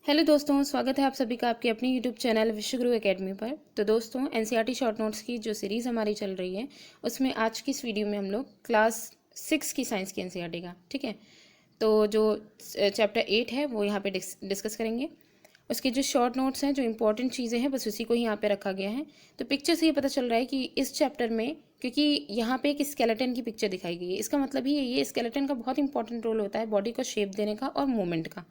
Hello दोस्तों, स्वागत है आप सभी का आपके अपने यूट्यूब चैनल विश्वगुरु एकेडमी पर। तो दोस्तों, एनसीईआरटी शॉर्ट नोट्स की जो सीरीज़ हमारी चल रही है उसमें आज की इस वीडियो में हम लोग क्लास 6 की साइंस की एनसीईआरटी का, ठीक है, तो जो चैप्टर 8 है वो यहाँ पे डिस्कस करेंगे। उसके जो शॉर्ट नोट्स हैं, जो इंपॉर्टेंट चीज़ें हैं, बस उसी को ही यहाँ पे रखा गया है। तो पिक्चर से ये पता चल रहा है कि इस चैप्टर में, क्योंकि यहाँ पे एक स्केलेटन की पिक्चर दिखाई गई है, इसका मतलब ही ये स्केलेटन का बहुत इंपॉर्टेंट रोल होता है बॉडी को शेप देने का और मूवमेंट का,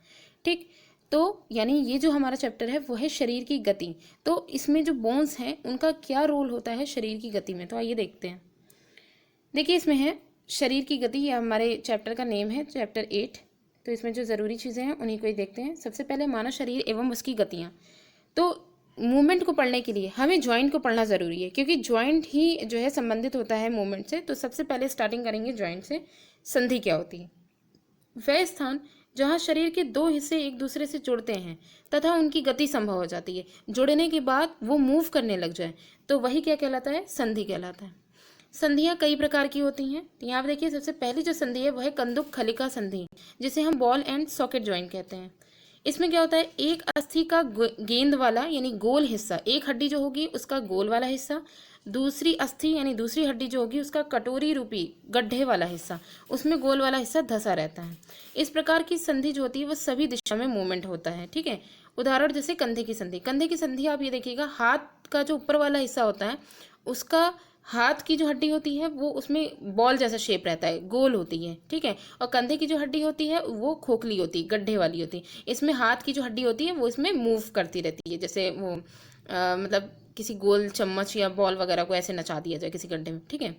ठीक। तो यानी ये जो हमारा चैप्टर है वो है शरीर की गति। तो इसमें जो बोन्स हैं उनका क्या रोल होता है शरीर की गति में, तो आइए देखते हैं। देखिए, इसमें है शरीर की गति, ये हमारे चैप्टर का नेम है, चैप्टर 8। तो इसमें जो ज़रूरी चीज़ें हैं उन्हीं को ही देखते हैं। सबसे पहले मानव शरीर एवं उसकी गतियाँ। तो मूवमेंट को पढ़ने के लिए हमें जॉइंट को पढ़ना ज़रूरी है, क्योंकि जॉइंट ही जो है संबंधित होता है मूवमेंट से। तो सबसे पहले स्टार्टिंग करेंगे जॉइंट से। संधि क्या होती है? वह स्थान जहाँ शरीर के दो हिस्से एक दूसरे से जुड़ते हैं तथा उनकी गति संभव हो जाती है, जुड़ने के बाद वो मूव करने लग जाए, तो वही क्या कहलाता है? संधि कहलाता है। संधियाँ कई प्रकार की होती हैं। तो यहाँ पर देखिए, सबसे पहली जो संधि है वह है कंदुक खलिका संधि, जिसे हम बॉल एंड सॉकेट जॉइंट कहते हैं। इसमें क्या होता है? एक अस्थि का गेंद वाला यानी गोल हिस्सा, एक हड्डी जो होगी उसका गोल वाला हिस्सा, दूसरी अस्थि यानी दूसरी हड्डी जो होगी उसका कटोरी रूपी गड्ढे वाला हिस्सा, उसमें गोल वाला हिस्सा धंसा रहता है। इस प्रकार की संधि जो होती है वह सभी दिशा में मूवमेंट होता है, ठीक है। उदाहरण जैसे कंधे की संधि। कंधे की संधि आप ये देखिएगा, हाथ का जो ऊपर वाला हिस्सा होता है उसका, हाथ की जो हड्डी होती है वो उसमें बॉल जैसा शेप रहता है, गोल होती है, ठीक है। और कंधे की जो हड्डी होती है वो खोखली होती है, गड्ढे वाली होती है। इसमें हाथ की जो हड्डी होती है वो इसमें मूव करती रहती है, जैसे वो मतलब किसी गोल चम्मच या बॉल वगैरह को ऐसे नचा दिया जाए किसी गड्ढे में, ठीक है।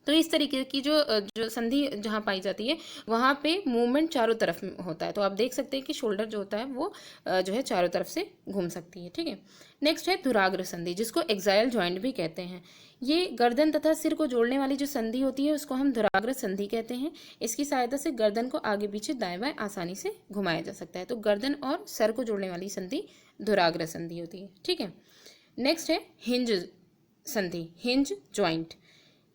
तो इस तरीके की जो संधि जहाँ पाई जाती है वहाँ पे मूवमेंट चारों तरफ होता है। तो आप देख सकते हैं कि शोल्डर जो होता है वो जो है चारों तरफ से घूम सकती है, ठीक है। नेक्स्ट है धुराग्र संधि, जिसको एक्साइल जॉइंट भी कहते हैं। ये गर्दन तथा सिर को जोड़ने वाली जो संधि होती है उसको हम धुराग्र संधि कहते हैं। इसकी सहायता से गर्दन को आगे पीछे दाएं बाएं आसानी से घुमाया जा सकता है। तो गर्दन और सर को जोड़ने वाली संधि धुराग्र संधि होती है, ठीक है। नेक्स्ट है हिंज संधि, हिंज जॉइंट।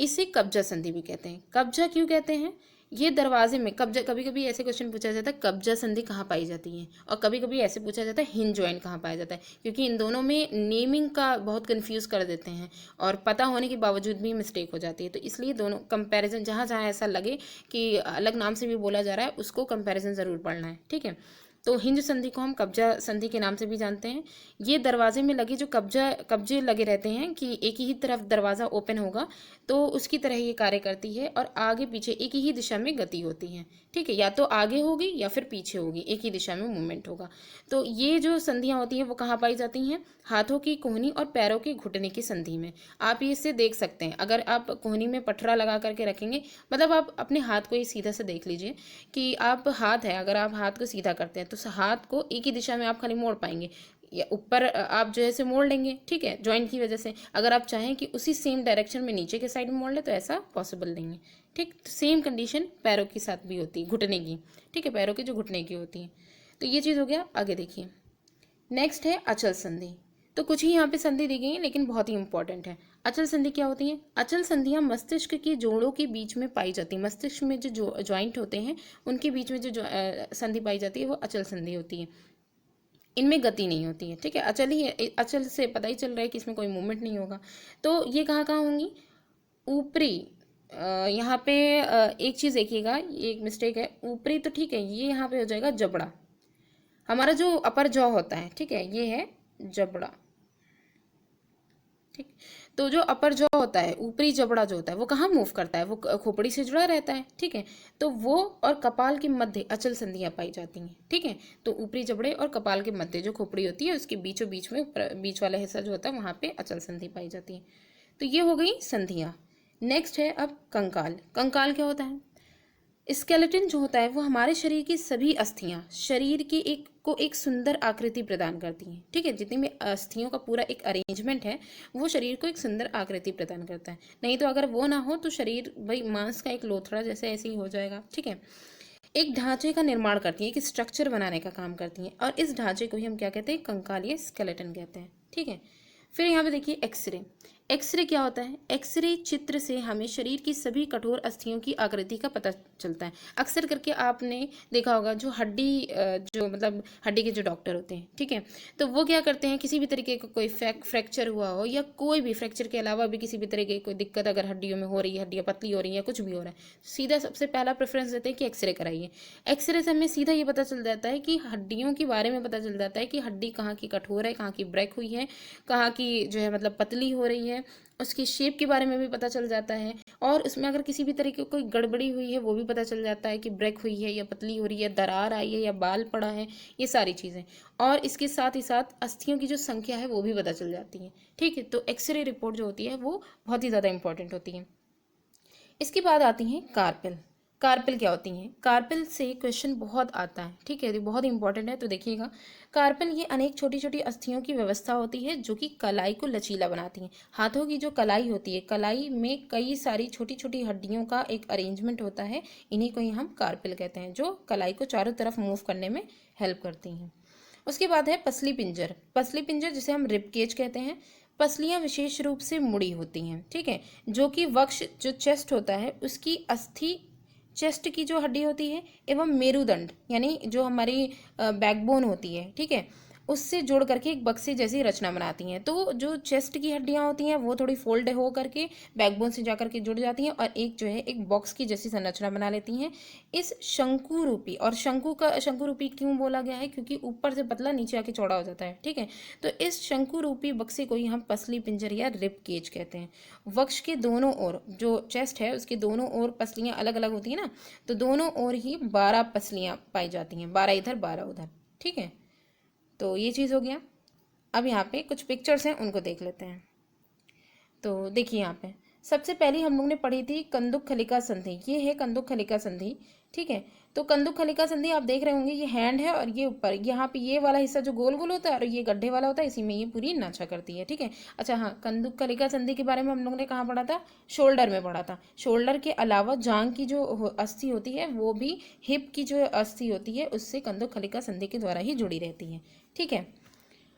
इसे कब्जा संधि भी कहते हैं। कब्जा क्यों कहते हैं? ये दरवाजे में कब्जा, कभी कभी ऐसे क्वेश्चन पूछा जाता है कब्जा संधि कहाँ पाई जाती है, और कभी कभी ऐसे पूछा जाता है हिंज जॉइंट कहाँ पाया जाता है, क्योंकि इन दोनों में नेमिंग का बहुत कंफ्यूज कर देते हैं और पता होने के बावजूद भी मिस्टेक हो जाती है। तो इसलिए दोनों कंपैरिजन, जहाँ जहाँ ऐसा लगे कि अलग नाम से भी बोला जा रहा है उसको कंपैरिजन ज़रूर पढ़ना है, ठीक है। तो हिंज संधि को हम कब्जा संधि के नाम से भी जानते हैं। ये दरवाजे में लगे जो कब्जे लगे रहते हैं कि एक ही तरफ दरवाज़ा ओपन होगा तो उसकी तरह ये कार्य करती है, और आगे पीछे एक ही दिशा में गति होती है, ठीक है। या तो आगे होगी या फिर पीछे होगी, एक ही दिशा में मूवमेंट होगा। तो ये जो संधियाँ होती हैं वो कहाँ पाई जाती हैं? हाथों की कोहनी और पैरों के घुटने की संधि में। आप ये इससे देख सकते हैं, अगर आप कोहनी में पटरा लगा करके रखेंगे, मतलब आप अपने हाथ को ही सीधा से देख लीजिए कि आप हाथ है, अगर आप हाथ को सीधा करते हैं तो हाथ को एक ही दिशा में आप खाली मोड़ पाएंगे, या ऊपर आप जो है से मोड़ लेंगे, ठीक है, जॉइंट की वजह से। अगर आप चाहें कि उसी सेम डायरेक्शन में नीचे के साइड में मोड़ ले तो ऐसा पॉसिबल नहीं है, ठीक। तो सेम कंडीशन पैरों के साथ भी होती है, घुटने की, ठीक है, पैरों के जो घुटने की होती है। तो ये चीज़ हो गया। आगे देखिए, नेक्स्ट है अचल संधि। तो कुछ ही यहाँ पे संधि दी गई है लेकिन बहुत ही इंपॉर्टेंट है। अचल संधि क्या होती है? अचल संधियाँ मस्तिष्क की जोड़ों के बीच में पाई जाती है। मस्तिष्क में जो जॉइंट होते हैं उनके बीच में जो संधि पाई जाती है वो अचल संधि होती है। इनमें गति नहीं होती है, ठीक है। अचल से पता ही चल रहा है कि इसमें कोई मूवमेंट नहीं होगा। तो ये कहाँ कहाँ होंगी? ऊपरी, यहाँ पे एक चीज़ देखिएगा, एक मिस्टेक है। ऊपरी तो ठीक है, ये यहाँ पे हो जाएगा जबड़ा। हमारा जो अपर जॉ होता है, ठीक है, ये है जबड़ा, ठीक। तो जो अपर जॉ होता है, ऊपरी जबड़ा जो होता है वो कहाँ मूव करता है? वो खोपड़ी से जुड़ा रहता है, ठीक है। तो वो और कपाल के मध्य अचल संधियाँ पाई जाती हैं, ठीक है। तो ऊपरी जबड़े और कपाल के मध्य जो खोपड़ी होती है उसके बीचों बीच में बीच वाला हिस्सा जो होता है वहाँ पे अचल संधि पाई जाती है। तो ये हो गई संधियाँ। नेक्स्ट है अब कंकाल। कंकाल क्या होता है? स्केलेटन जो होता है वो हमारे शरीर की सभी अस्थियां शरीर की एक सुंदर आकृति प्रदान करती हैं, ठीक है। जितनी भी अस्थियों का पूरा एक अरेंजमेंट है वो शरीर को एक सुंदर आकृति प्रदान करता है। नहीं तो अगर वो ना हो तो शरीर भाई मांस का एक लोथड़ा जैसे ऐसे ही हो जाएगा, ठीक है। एक ढांचे का निर्माण करती है, एक स्ट्रक्चर बनाने का काम करती हैं, और इस ढांचे को ही हम क्या कहते हैं? कंकाल या स्केलेटन कहते हैं, ठीक है। फिर यहाँ पे देखिए एक्सरे। एक्सरे क्या होता है? एक्सरे चित्र से हमें शरीर की सभी कठोर अस्थियों की आकृति का पता चलता है। अक्सर करके आपने देखा होगा जो जो मतलब हड्डी के जो डॉक्टर होते हैं, ठीक है, तो वो क्या करते हैं, किसी भी तरीके का कोई फ्रैक्चर हुआ हो या कोई भी फ्रैक्चर के अलावा भी किसी भी तरीके की कोई दिक्कत अगर हड्डियों में हो रही है, हड्डियाँ पतली हो रही हैं या कुछ भी हो रहा है, सीधा सबसे पहला प्रेफरेंस देते हैं कि एक्सरे कराइए। एक्सरे से हमें सीधा ये पता चल जाता है कि हड्डियों के बारे में पता चल जाता है कि हड्डी कहाँ की कठोर है, कहाँ की ब्रेक हुई है, कहाँ की जो है मतलब पतली हो रही है, उसकी शेप के बारे में भी पता चल जाता है। और उसमें अगर किसी भी तरीके की कोई गड़बड़ी हुई है वो भी पता चल जाता है कि ब्रेक हुई है या पतली हो रही है, दरार आई है या बाल पड़ा है, ये सारी चीज़ें। और इसके साथ ही साथ अस्थियों की जो संख्या है वो भी पता चल जाती है, ठीक है। तो एक्सरे रिपोर्ट जो होती है वो बहुत ही ज़्यादा इंपॉर्टेंट होती है। इसके बाद आती हैं कार्पेल। कार्पेल क्या होती हैं? कार्पेल से क्वेश्चन बहुत आता है, ठीक है, ये बहुत इंपॉर्टेंट है, तो देखिएगा। कार्पेल ये अनेक छोटी छोटी अस्थियों की व्यवस्था होती है जो कि कलाई को लचीला बनाती हैं। हाथों की जो कलाई होती है, कलाई में कई सारी छोटी छोटी हड्डियों का एक अरेंजमेंट होता है, इन्हीं को ही हम कार्पेल कहते हैं, जो कलाई को चारों तरफ मूव करने में हेल्प करती हैं। उसके बाद है पसली पिंजर। पसली पिंजर जिसे हम रिब केज कहते हैं। पसलियां विशेष रूप से मुड़ी होती हैं, ठीक है, जो कि वक्ष जो चेस्ट होता है उसकी अस्थि, चेस्ट की जो हड्डी होती है एवं मेरुदंड यानी जो हमारी बैकबोन होती है, ठीक है, उससे जोड़ करके एक बक्से जैसी रचना बनाती हैं। तो जो चेस्ट की हड्डियां होती हैं वो थोड़ी फोल्ड हो करके बैकबोन से जाकर के जुड़ जाती हैं और एक जो है एक बॉक्स की जैसी संरचना बना लेती हैं। इस शंकु रूपी, और शंकु रूपी क्यों बोला गया है? क्योंकि ऊपर से पतला नीचे आके चौड़ा हो जाता है, ठीक है। तो इस शंकु रूपी बक्से को ही हम पसली पिंजर या रिब केज कहते हैं। वक्ष के दोनों ओर जो चेस्ट है उसके दोनों ओर पसलियां अलग अलग होती है ना, तो दोनों ओर ही 12 पसलियां पाई जाती हैं, 12 इधर 12 उधर, ठीक है। तो ये चीज़ हो गया। अब यहाँ पे कुछ पिक्चर्स हैं उनको देख लेते हैं। तो देखिए यहाँ पे सबसे पहली हम लोग ने पढ़ी थी कंदुक खलिका संधि। ये है कंदुक खलिका संधि, ठीक है। तो कंदुक खलिका संधि आप देख रहे होंगे, ये हैंड है और ये ऊपर यहाँ पे ये वाला हिस्सा जो गोल गोल होता है और ये गड्ढे वाला होता है, इसी में ये पूरी नाचा करती है, ठीक है। अच्छा हाँ, कंदुक खलिका संधि के बारे में हम लोग ने कहाँ पढ़ा था? शोल्डर में पढ़ा था। शोल्डर के अलावा जांग की जो अस्थि होती है वो भी हिप की जो अस्थि होती है उससे कंदुक खलिका संधि के द्वारा ही जुड़ी रहती है, ठीक है।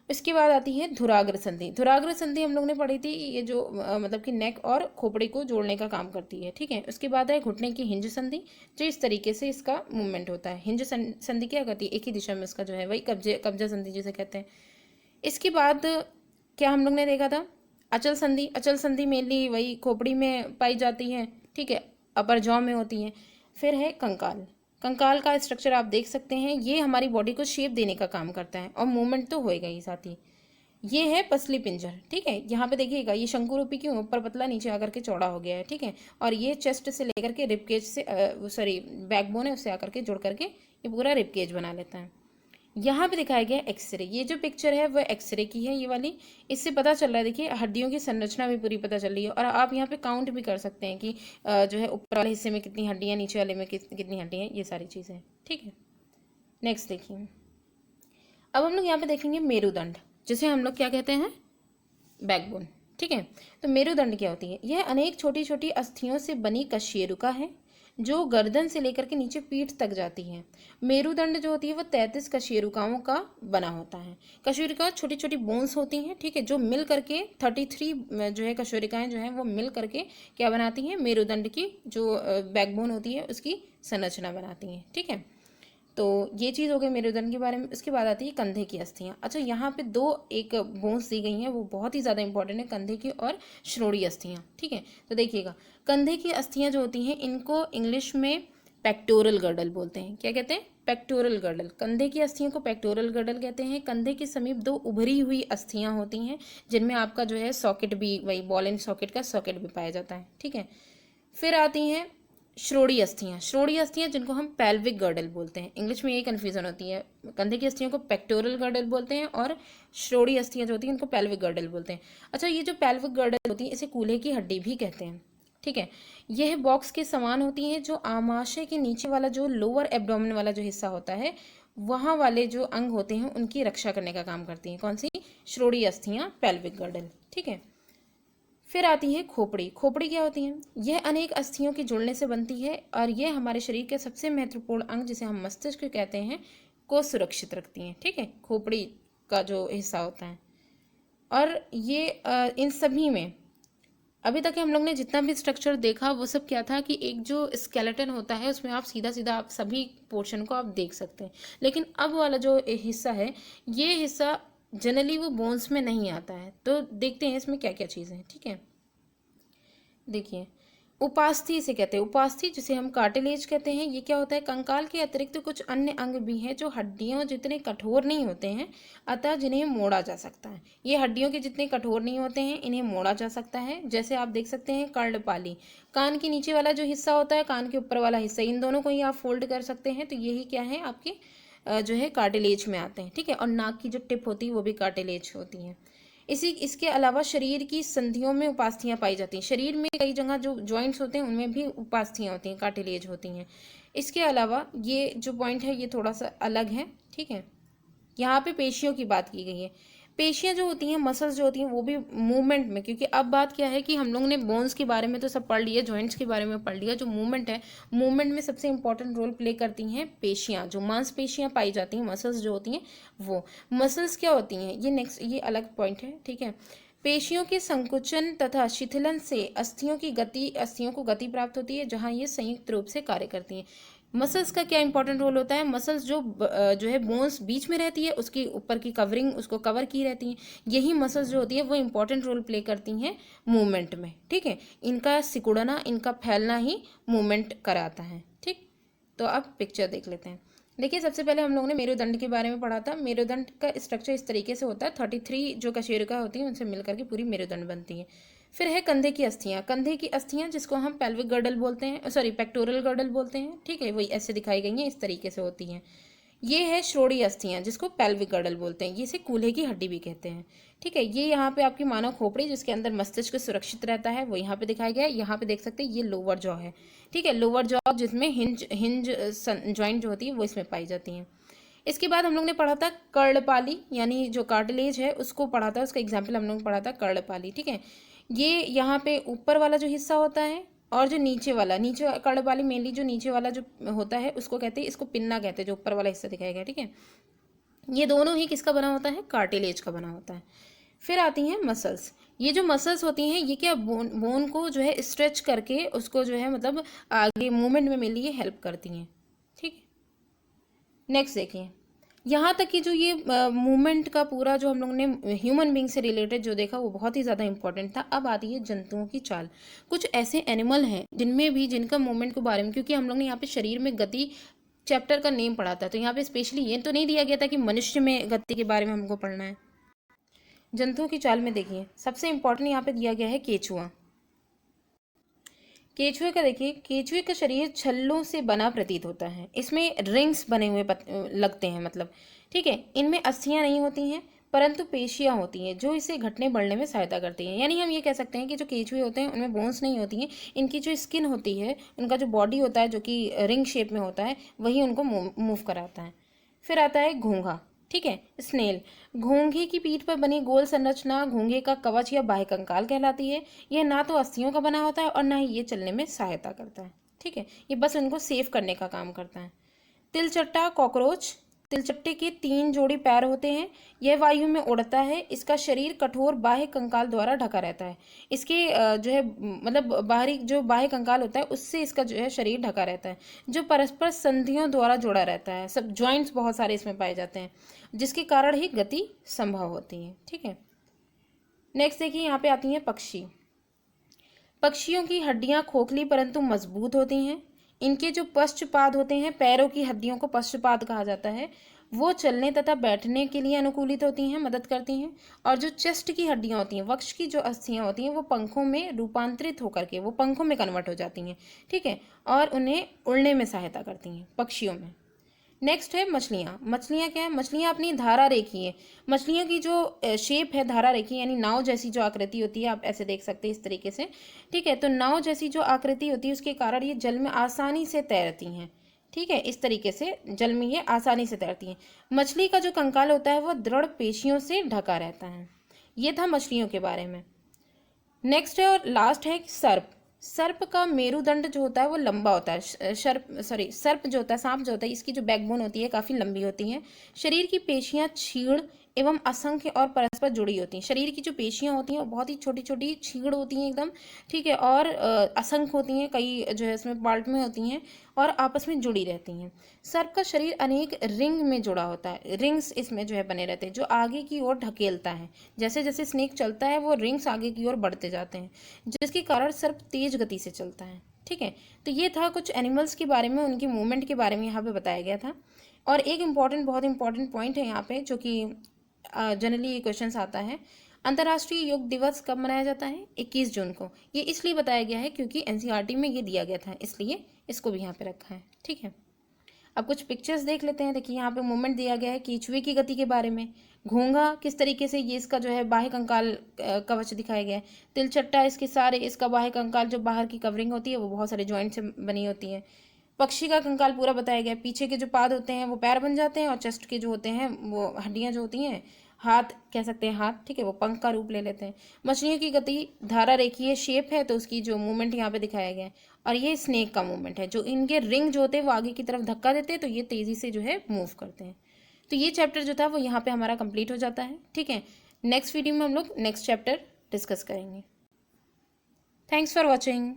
इसके बाद आती है धुराग्र संधि। धुराग्र संधि हम लोग ने पढ़ी थी, ये जो मतलब कि नेक और खोपड़ी को जोड़ने का काम करती है, ठीक है। उसके बाद है घुटने की हिंज संधि, जो इस तरीके से इसका मूवमेंट होता है। हिंज संधि क्या करती है? एक ही दिशा में उसका जो है वही कब्जा संधि जिसे कहते हैं। इसके बाद क्या हम लोग ने देखा था? अचल संधि। अचल संधि मेनली वही खोपड़ी में पाई जाती है, ठीक है, अपर जॉ में होती है। फिर है कंकाल। कंकाल का स्ट्रक्चर आप देख सकते हैं, ये हमारी बॉडी को शेप देने का काम करता है और मूवमेंट तो होएगा ही साथ ही। ये है पसली पिंजर, ठीक है। यहाँ पे देखिएगा ये शंकु रूपी क्यों, ऊपर पतला नीचे आकर के चौड़ा हो गया है, ठीक है। और ये चेस्ट से लेकर के रिबकेज से सॉरी बैकबोन है उससे आकर के जुड़ करके ये पूरा रिबकेज बना लेता है। यहाँ पे दिखाया गया एक्सरे। ये जो पिक्चर है वो एक्सरे की है, ये वाली। इससे पता चल रहा है, देखिए हड्डियों की संरचना भी पूरी पता चल रही है और आप यहाँ पे काउंट भी कर सकते हैं कि जो है ऊपर वाले हिस्से में कितनी हड्डियाँ, नीचे वाले में कितनी हड्डियाँ, ये सारी चीज़ें, ठीक है। नेक्स्ट देखिए, अब हम लोग यहाँ पे देखेंगे मेरुदंड, जिसे हम लोग क्या कहते हैं? बैकबोन, ठीक है। तो मेरुदंड क्या होती है? यह अनेक छोटी छोटी अस्थियों से बनी कशेरुका है जो गर्दन से लेकर के नीचे पीठ तक जाती है। मेरुदंड जो होती है वो 33 कशेरुकाओं का बना होता है। कशेरुका छोटी छोटी बोन्स होती हैं, ठीक है, जो मिल करके 33 जो है कशेरुकाएं जो हैं वो मिल करके क्या बनाती हैं? मेरुदंड की जो बैकबोन होती है उसकी संरचना बनाती हैं, ठीक है। तो ये चीज़ हो गई मेरुदंड के बारे में। उसके बाद आती है कंधे की अस्थियाँ। अच्छा, यहाँ पे दो एक बोन्स दी गई हैं, वो बहुत ही ज़्यादा इंपॉर्टेंट है, कंधे की और श्रोणि अस्थियाँ, ठीक है। तो देखिएगा, कंधे की अस्थियाँ जो होती हैं इनको इंग्लिश में पेक्टोरल गर्डल बोलते हैं। क्या कहते हैं? Pectoral girdle. कंधे की अस्थियों को पेक्टोरल गर्डल कहते हैं। कंधे के समीप दो उभरी हुई अस्थियाँ होती हैं जिनमें आपका जो है सॉकेट भी, वही बॉल एंड सॉकेट का सॉकेट भी पाया जाता है, ठीक है। फिर आती हैं श्रोणि अस्थियाँ। श्रोणि अस्थियाँ जिनको हम पेल्विक गर्डल बोलते हैं, इंग्लिश में यही कन्फ्यूजन होती है। कंधे की अस्थियों को पेक्टोरल गर्डल बोलते हैं और श्रोणि अस्थियाँ जो होती हैं उनको पेल्विक गर्डल बोलते हैं। अच्छा, ये जो पेल्विक गर्डल होती है इसे कूल्हे की हड्डी भी कहते हैं, ठीक है। यह बॉक्स के समान होती हैं जो आमाशय के नीचे वाला जो लोअर एब्डोमेन वाला जो हिस्सा होता है वहाँ वाले जो अंग होते हैं उनकी रक्षा करने का काम करती हैं। कौन सी? श्रोणि अस्थियाँ, पेल्विक गर्डल, ठीक है। फिर आती है खोपड़ी। खोपड़ी क्या होती है? यह अनेक अस्थियों के जुड़ने से बनती है और यह हमारे शरीर के सबसे महत्वपूर्ण अंग जिसे हम मस्तिष्क कहते हैं को सुरक्षित रखती हैं, ठीक है, खोपड़ी का जो हिस्सा होता है। और ये इन सभी में अभी तक हम लोग ने जितना भी स्ट्रक्चर देखा वो सब क्या था कि एक जो स्केलेटन होता है उसमें आप सीधा सीधा आप सभी पोर्शन को आप देख सकते हैं, लेकिन अब वाला जो हिस्सा है, ये हिस्सा जनरली वो बोन्स में नहीं आता है। तो देखते हैं इसमें क्या क्या चीज़ें हैं। ठीक है, देखिए, उपास्थि से कहते हैं, उपास्थि जिसे हम कार्टिलेज कहते हैं, ये क्या होता है, कंकाल के अतिरिक्त कुछ अन्य अंग भी हैं जो हड्डियों जितने कठोर नहीं होते हैं, अतः जिन्हें मोड़ा जा सकता है। ये हड्डियों के जितने कठोर नहीं होते हैं, इन्हें मोड़ा जा सकता है। जैसे आप देख सकते हैं कर्णपाली, कान के नीचे वाला जो हिस्सा होता है, कान के ऊपर वाला हिस्सा, इन दोनों को ही आप फोल्ड कर सकते हैं। तो यही क्या है, आपके जो है कार्टिलेज में आते हैं। ठीक है, और नाक की जो टिप होती है वो भी कार्टिलेज होती है। इसके अलावा शरीर की संधियों में उपास्थियां पाई जाती हैं। शरीर में कई जगह जो जॉइंट्स होते हैं उनमें भी उपास्थियां होती हैं, कार्टिलेज होती हैं। इसके अलावा ये जो पॉइंट है ये थोड़ा सा अलग है। ठीक है, यहाँ पे पेशियों की बात की गई है। पेशियां जो होती हैं, मसल्स जो होती हैं, वो भी मूवमेंट में, क्योंकि अब बात क्या है कि हम लोग ने बोन्स के बारे में तो सब पढ़ लिया, जॉइंट्स के बारे में पढ़ लिया, जो मूवमेंट है, मूवमेंट में सबसे इंपॉर्टेंट रोल प्ले करती हैं पेशियां, जो मांसपेशियां पाई जाती हैं, मसल्स जो होती हैं वो। मसल्स क्या होती हैं, ये नेक्स्ट, ये अलग पॉइंट है। ठीक है, पेशियों के संकुचन तथा शिथिलन से अस्थियों को गति प्राप्त होती है, जहां ये संयुक्त रूप से कार्य करती हैं। मसल्स का क्या इंपॉर्टेंट रोल होता है, मसल्स जो है बोन्स बीच में रहती है, उसकी ऊपर की कवरिंग उसको कवर की रहती हैं, यही मसल्स जो होती है वो इंपॉर्टेंट रोल प्ले करती हैं मूवमेंट में। ठीक है, इनका सिकुड़ना, इनका फैलना ही मूवमेंट कराता है। ठीक, तो अब पिक्चर देख लेते हैं। देखिए, सबसे पहले हम लोगों ने मेरुदंड के बारे में पढ़ा था। मेरुदंड का स्ट्रक्चर इस तरीके से होता है, 33 जो कशेरुका होती हैं उनसे मिलकर के पूरी मेरुदंड बनती है। फिर है कंधे की अस्थियां, कंधे की अस्थियां जिसको हम पेल्विक गर्डल बोलते हैं, सॉरी पेक्टोरल गर्डल बोलते हैं। ठीक है, वही ऐसे दिखाई गई हैं, इस तरीके से होती हैं। ये है श्रोणि अस्थियां जिसको पेल्विक गर्डल बोलते हैं, ये इसे कूल्हे की हड्डी भी कहते हैं। ठीक है, ये यहाँ पे आपकी मानव खोपड़ी जिसके अंदर मस्तिष्क सुरक्षित रहता है वो यहाँ पे दिखाया गया है। यहाँ पे देख सकते हैं ये लोअर जॉ है। ठीक है, लोअर जॉ जिसमें हिंज हिंज जॉइंट जो होती है वो इसमें पाई जाती हैं। इसके बाद हम लोग ने पढ़ा था कर्णपाली, यानी जो कार्टिलेज है उसको पढ़ा था, उसका एग्जाम्पल हम लोग पढ़ा था कर्णपाली। ठीक है, ये यहाँ पे ऊपर वाला जो हिस्सा होता है और जो नीचे कर्णपाली मेनली जो नीचे वाला जो होता है उसको कहते हैं, इसको पिन्ना कहते हैं, जो ऊपर वाला हिस्सा दिखाया गया। ठीक है, ये दोनों ही किसका बना होता है, कार्टिलेज का बना होता है। फिर आती हैं मसल्स। ये जो मसल्स होती हैं ये क्या बोन को जो है स्ट्रेच करके उसको जो है मतलब आगे मूवमेंट में मेनली ये हेल्प करती हैं। ठीक है, नेक्स्ट देखिए, यहाँ तक कि जो ये मूवमेंट का पूरा जो हम लोग ने ह्यूमन बींग से रिलेटेड जो देखा वो बहुत ही ज़्यादा इंपॉर्टेंट था। अब आती है जंतुओं की चाल। कुछ ऐसे एनिमल हैं जिनमें भी जिनका मूवमेंट के बारे में, क्योंकि हम लोग ने यहाँ पे शरीर में गति चैप्टर का नेम पढ़ा था, तो यहाँ पे स्पेशली ये तो नहीं दिया गया था कि मनुष्य में गति के बारे में हमको पढ़ना है। जंतुओं की चाल में देखिए, सबसे इंपॉर्टेंट यहाँ पे दिया गया है केचुआ। केचुए का देखिए, केचुए का शरीर छल्लों से बना प्रतीत होता है, इसमें रिंग्स बने हुए लगते हैं मतलब। ठीक है, इनमें अस्थियां नहीं होती हैं परंतु पेशियां होती हैं जो इसे घटने बढ़ने में सहायता करती हैं। यानी हम ये कह सकते हैं कि जो केचुए होते हैं उनमें बोन्स नहीं होती हैं, इनकी जो स्किन होती है, उनका जो बॉडी होता है जो कि रिंग शेप में होता है, वही उनको मूव कराता है। फिर आता है घोंघा। ठीक है, स्नेल। घोंघे की पीठ पर बनी गोल संरचना घोंघे का कवच या बाह्य कंकाल कहलाती है। यह ना तो अस्थियों का बना होता है और ना ही ये चलने में सहायता करता है। ठीक है, ये बस उनको सेव करने का काम करता है। तिलचट्टा कॉकरोच। तिलचट्टे के 3 जोड़ी पैर होते हैं, यह वायु में उड़ता है, इसका शरीर कठोर बाह्य कंकाल द्वारा ढका रहता है। इसके जो है मतलब बाहरी जो बाह्य कंकाल होता है उससे इसका जो है शरीर ढका रहता है, जो परस्पर संधियों द्वारा जुड़ा रहता है। सब जॉइंट्स बहुत सारे इसमें पाए जाते हैं जिसके कारण ही गति संभव होती है। ठीक है, नेक्स्ट देखिए, यहाँ पे आती हैं पक्षी। पक्षियों की हड्डियां खोखली परंतु मजबूत होती हैं। इनके जो पश्चपाद होते हैं, पैरों की हड्डियों को पश्चपाद कहा जाता है, वो चलने तथा बैठने के लिए अनुकूलित होती हैं, मदद करती हैं। और जो चेस्ट की हड्डियां होती हैं, वक्ष की जो अस्थियां होती हैं, वो पंखों में रूपांतरित होकर के वो पंखों में कन्वर्ट हो जाती हैं। ठीक है, और उन्हें उड़ने में सहायता करती हैं पक्षियों में। नेक्स्ट है मछलियाँ। मछलियाँ क्या है, मछलियाँ अपनी धारा रेखी है। मछलियों की जो शेप है धारा रेखी, यानी नाव जैसी जो आकृति होती है, आप ऐसे देख सकते हैं इस तरीके से। ठीक है, तो नाव जैसी जो आकृति होती है उसके कारण ये जल में आसानी से तैरती हैं। ठीक है, इस तरीके से जल में ये आसानी से तैरती हैं। मछली का जो कंकाल होता है वो दृढ़ पेशियों से ढका रहता है। ये था मछलियों के बारे में। नेक्स्ट है और लास्ट है सर्प। सर्प का मेरुदंड जो होता है वो लंबा होता है। सर्प जो होता है, सांप जो होता है, इसकी जो बैकबोन होती है काफ़ी लंबी होती है। शरीर की पेशियां क्षीण एवं असंख्य और परस्पर जुड़ी होती हैं। शरीर की जो पेशियां होती हैं वो बहुत ही छोटी छोटी छीड़ होती हैं एकदम, ठीक है, और असंख्य होती हैं, कई जो है इसमें पार्ट में होती हैं और आपस में जुड़ी रहती हैं। सर्प का शरीर अनेक रिंग में जुड़ा होता है, रिंग्स इसमें जो है बने रहते हैं, जो आगे की ओर ढकेलता है। जैसे जैसे स्नेक चलता है वो रिंग्स आगे की ओर बढ़ते जाते हैं, जिसके कारण सर्प तेज गति से चलता है। ठीक है, तो ये था कुछ एनिमल्स के बारे में, उनकी मूवमेंट के बारे में यहाँ पे बताया गया था। और एक इम्पॉर्टेंट, बहुत इंपॉर्टेंट पॉइंट है यहाँ पे, जो कि जनरली ये क्वेश्चन आता है, अंतर्राष्ट्रीय योग दिवस कब मनाया जाता है? 21 जून को। ये इसलिए बताया गया है क्योंकि एनसीईआरटी में ये दिया गया था, इसलिए इसको भी यहाँ पे रखा है। ठीक है, अब कुछ पिक्चर्स देख लेते हैं। देखिए यहाँ पे मूवमेंट दिया गया है कीचुए की गति के बारे में, घोंघा किस तरीके से, ये इसका जो है बाह्य कंकाल कवच दिखाया गया है। तिलचट्टा, इसके सारे, इसका बाह्य कंकाल जो बाहर की कवरिंग होती है वो बहुत सारे जॉइंट से बनी होती है। पक्षी का कंकाल पूरा बताया गया है, पीछे के जो पाद होते हैं वो पैर बन जाते हैं और चेस्ट के जो होते हैं वो हड्डियां जो होती हैं, हाथ कह सकते हैं हाथ, ठीक है, वो पंख का रूप ले लेते हैं। मछलियों की गति धारा रेखीय शेप है, तो उसकी जो मूवमेंट यहाँ पे दिखाया गया है। और ये स्नेक का मूवमेंट है, जो इनके रिंग जो होते हैं वो आगे की तरफ धक्का देते हैं तो ये तेजी से जो है मूव करते हैं। तो ये चैप्टर जो था वो यहाँ पे हमारा कंप्लीट हो जाता है। ठीक है, नेक्स्ट वीडियो में हम लोग नेक्स्ट चैप्टर डिस्कस करेंगे। Thanks for watching.